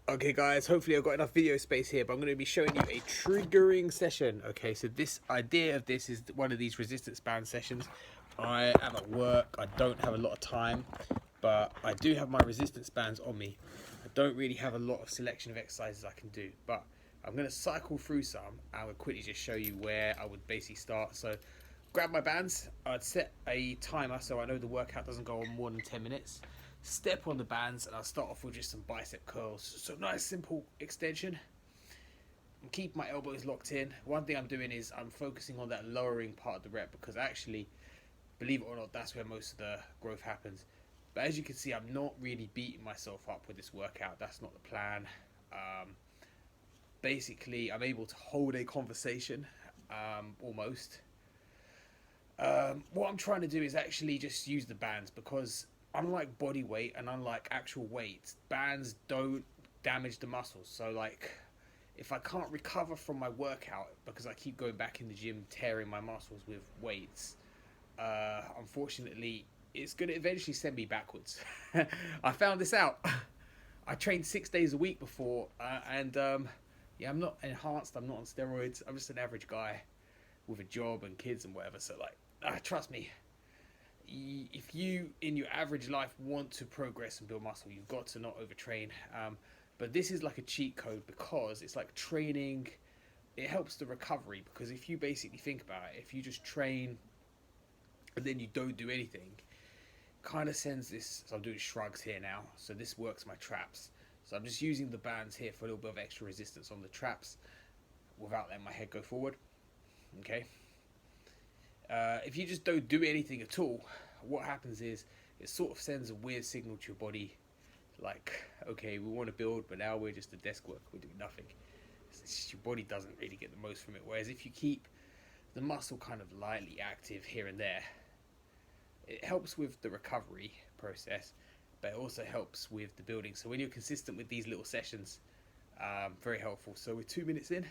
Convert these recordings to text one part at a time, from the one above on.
Okay guys, hopefully I've got enough video space here, but I'm going to be showing you a triggering session. Okay, so this idea of this is one of these resistance band sessions. I am at work, I don't have a lot of time, but I do have my resistance bands on me. I don't really have a lot of selection of exercises I can do, but I'm going to cycle through some. I will quickly just show you where I would basically start. So grab my bands, I'd set a timer so I know the workout doesn't go on more than 10 minutes. Step on the bands and I'll start off with just some bicep curls. So nice simple extension. I'm keeping my elbows locked in. One thing I'm doing is I'm focusing on that lowering part of the rep because actually, believe it or not, that's where most of the growth happens. But as you can see, I'm not really beating myself up with this workout. That's not the plan. Basically, I'm able to hold a conversation, almost. What I'm trying to do is actually just use the bands because unlike body weight and unlike actual weights, bands don't damage the muscles. So like if I can't recover from my workout because I keep going back in the gym tearing my muscles with weights, unfortunately it's going to eventually send me backwards. I found this out. I trained 6 days a week before, and yeah, I'm not enhanced. I'm not on steroids. I'm just an average guy with a job and kids and whatever. So like, trust me, if you in your average life want to progress and build muscle, you've got to not overtrain. But this is like a cheat code because it's like training. It helps the recovery because if you basically think about it, if you just train and then you don't do anything, kind of sends this. So I'm doing shrugs here now. So this works my traps. So I'm just using the bands here for a little bit of extra resistance on the traps without letting my head go forward. Okay. If you just don't do anything at all, what happens is it sort of sends a weird signal to your body, like, okay, we want to build, but now we're just a desk work, we're doing nothing. Your body doesn't really get the most from it. Whereas if you keep the muscle kind of lightly active here and there, it helps with the recovery process, but it also helps with the building. So when you're consistent with these little sessions, very helpful. So we're 2 minutes in.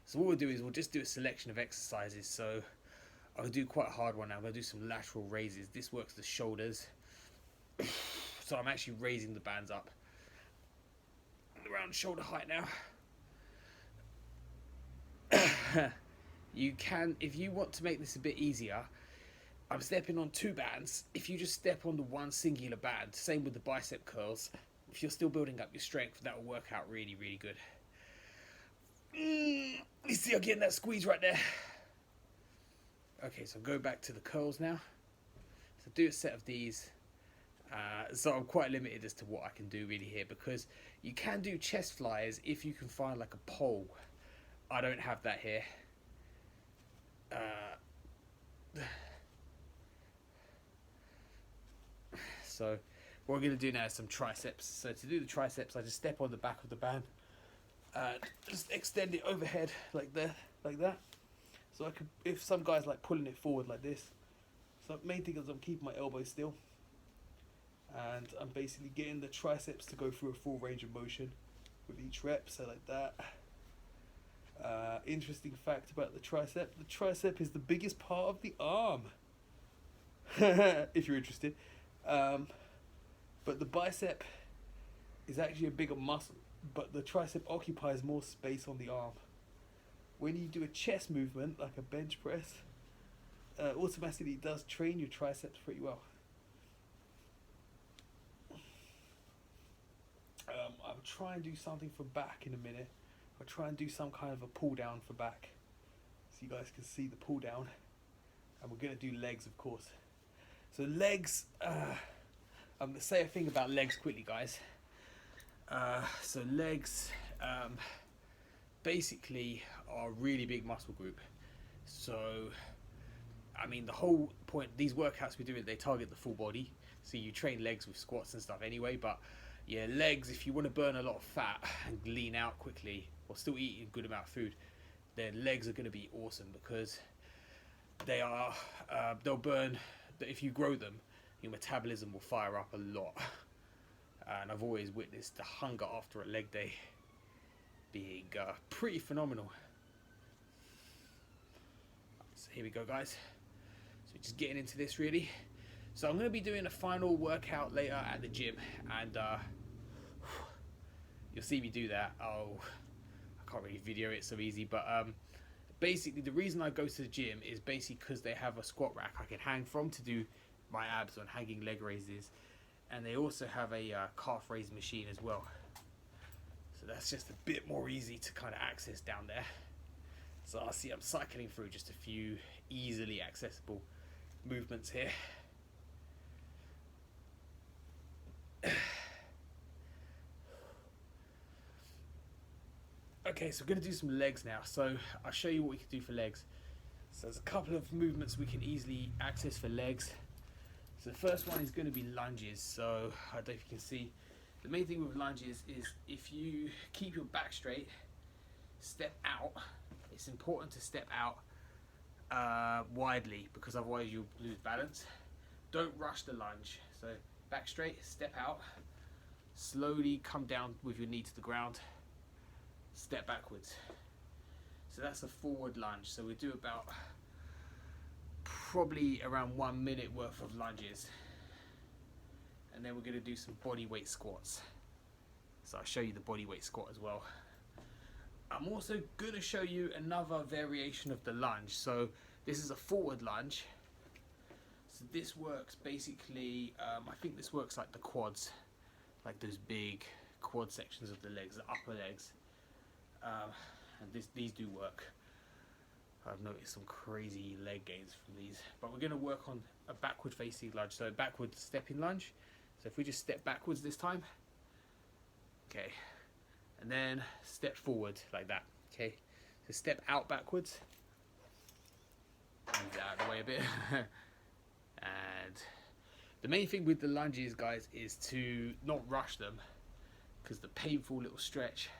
So what we'll do is we'll just do a selection of exercises. So I'll do quite a hard one now. I'm going to do some lateral raises. This works the shoulders. So I'm actually raising the bands up around shoulder height now. You can, if you want to make this a bit easier, I'm stepping on two bands. If you just step on the one singular band, same with the bicep curls, if you're still building up your strength, that will work out really, really good. You see, I'm getting that squeeze right there. Okay, so go back to the curls now. So do a set of these. So I'm quite limited as to what I can do really here because you can do chest flyers if you can find like a pole. I don't have that here. So what we're going to do now is some triceps. So to do the triceps, I just step on the back of the band and just extend it overhead like that. So I could, if some guys like pulling it forward like this. So main thing is I'm keeping my elbows still, and I'm basically getting the triceps to go through a full range of motion with each rep. So like that. Interesting fact about the tricep is the biggest part of the arm. If you're interested. But the bicep is actually a bigger muscle, but the tricep occupies more space on the arm. When you do a chest movement, like a bench press, automatically it does train your triceps pretty well. I'll try and do something for back in a minute. I'll try and do some kind of a pull down for back, so you guys can see the pull down. And we're going to do legs, of course. So legs, I'm going to say a thing about legs quickly, guys. So legs basically are a really big muscle group. So, I mean, the whole point, these workouts we're doing, they target the full body. So you train legs with squats and stuff anyway, but yeah, legs, if you want to burn a lot of fat and lean out quickly or still eat a good amount of food, then legs are going to be awesome because they'll burn, if you grow them, your metabolism will fire up a lot. And I've always witnessed the hunger after a leg day being pretty phenomenal. So here we go, guys. So just getting into this really. So I'm going to be doing a final workout later at the gym, and you'll see me do that. Oh, I can't really video it so easy, but basically the reason I go to the gym is basically because they have a squat rack I can hang from to do my abs on hanging leg raises, and they also have a calf raise machine as well. So that's just a bit more easy to kind of access down there. So I see I'm cycling through just a few easily accessible movements here. Okay, so we're going to do some legs now. So I'll show you what we can do for legs. So there's a couple of movements we can easily access for legs. So the first one is going to be lunges. So I don't know if you can see. The main thing with lunges is if you keep your back straight, step out. It's important to step out widely, because otherwise you'll lose balance. Don't rush the lunge. So back straight, step out. Slowly come down with your knee to the ground. Step backwards. So that's a forward lunge. So we do about probably around 1 minute worth of lunges, and then we're going to do some body weight squats. So I'll show you the body weight squat as well. I'm also going to show you another variation of the lunge. So this is a forward lunge. So this works basically, I think this works like the quads, like those big quad sections of the legs, the upper legs. And these do work. I've noticed some crazy leg gains from these, but we're going to work on a backward facing lunge, so a backward stepping lunge. So if we just step backwards this time, okay, and then step forward like that, okay. So step out backwards, move that out of the way a bit. And the main thing with the lunges, guys, is to not rush them, because the painful little stretch,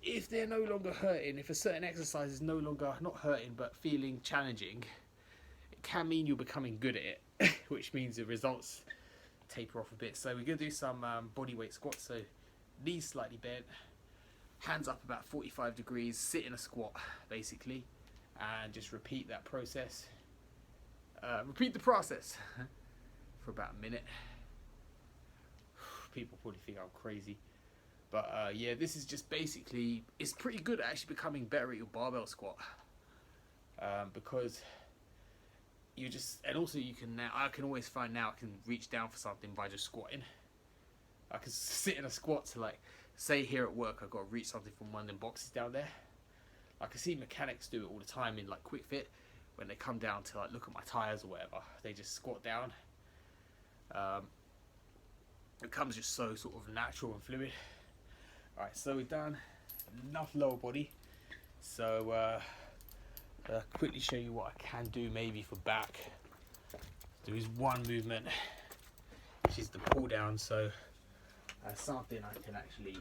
if they're no longer hurting, if a certain exercise is no longer not hurting but feeling challenging, it can mean you're becoming good at it, which means the results taper off a bit. So we're going to do some body weight squats. So knees slightly bent, hands up about 45 degrees, sit in a squat basically, and just repeat that process. Repeat the process for about a minute. People probably think I'm crazy. But yeah, this is just basically, it's pretty good at actually becoming better at your barbell squat. Because you just, and also you can now, I can always find now I can reach down for something by just squatting. I can sit in a squat to, like, say here at work I've got to reach something from one of them boxes down there. I can see mechanics do it all the time in like Quick Fit, when they come down to like look at my tyres or whatever, they just squat down. It comes just so sort of natural and fluid. Alright, so we've done enough lower body. So I'll quickly show you what I can do maybe for back. There is one movement, which is the pull down. So that's something I can actually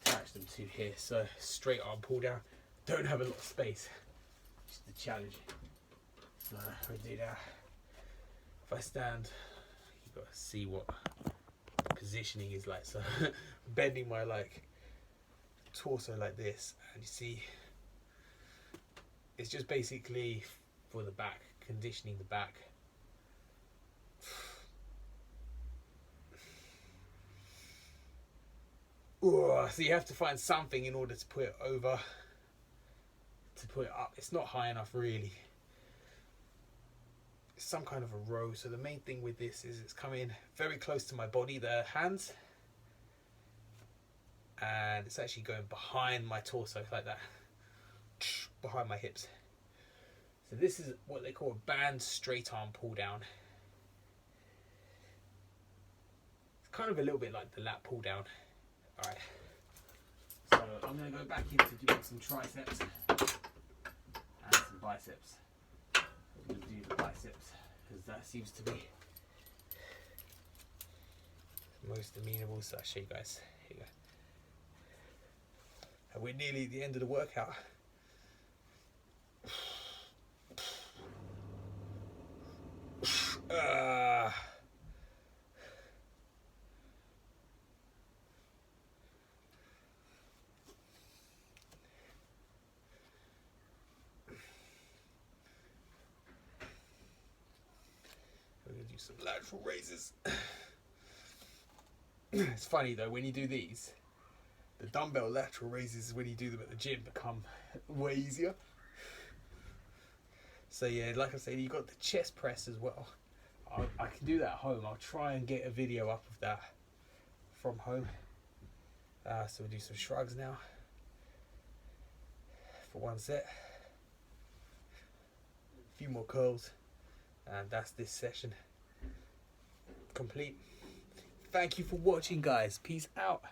attach them to here. So straight arm pull down. Don't have a lot of space, which is the challenge. So I do that. If I stand, you've got to see what positioning is like. So bending my like torso like this, and you see it's just basically for the back, conditioning the back. Ooh, so you have to find something in order to put it over, to put it up. It's not high enough really. It's some kind of a row. So the main thing with this is it's coming very close to my body, the hands, and it's actually going behind my torso like that, behind my hips. So this is what they call a band straight arm pull down. It's kind of a little bit like the lat pull down. Alright, so I'm going to go back into doing some triceps and some biceps. I'm going to do the biceps because that seems to be most amenable. So I'll show you guys. Here you go. And we're nearly at the end of the workout. We're going to do some lateral raises. It's funny though, when you do these, the dumbbell lateral raises when you do them at the gym become way easier. So yeah, like I said, you got the chest press as well. I can do that at home. I'll try and get a video up of that from home. So we'll do some shrugs now for one set. A few more curls, and that's this session complete. Thank you for watching, guys. Peace out.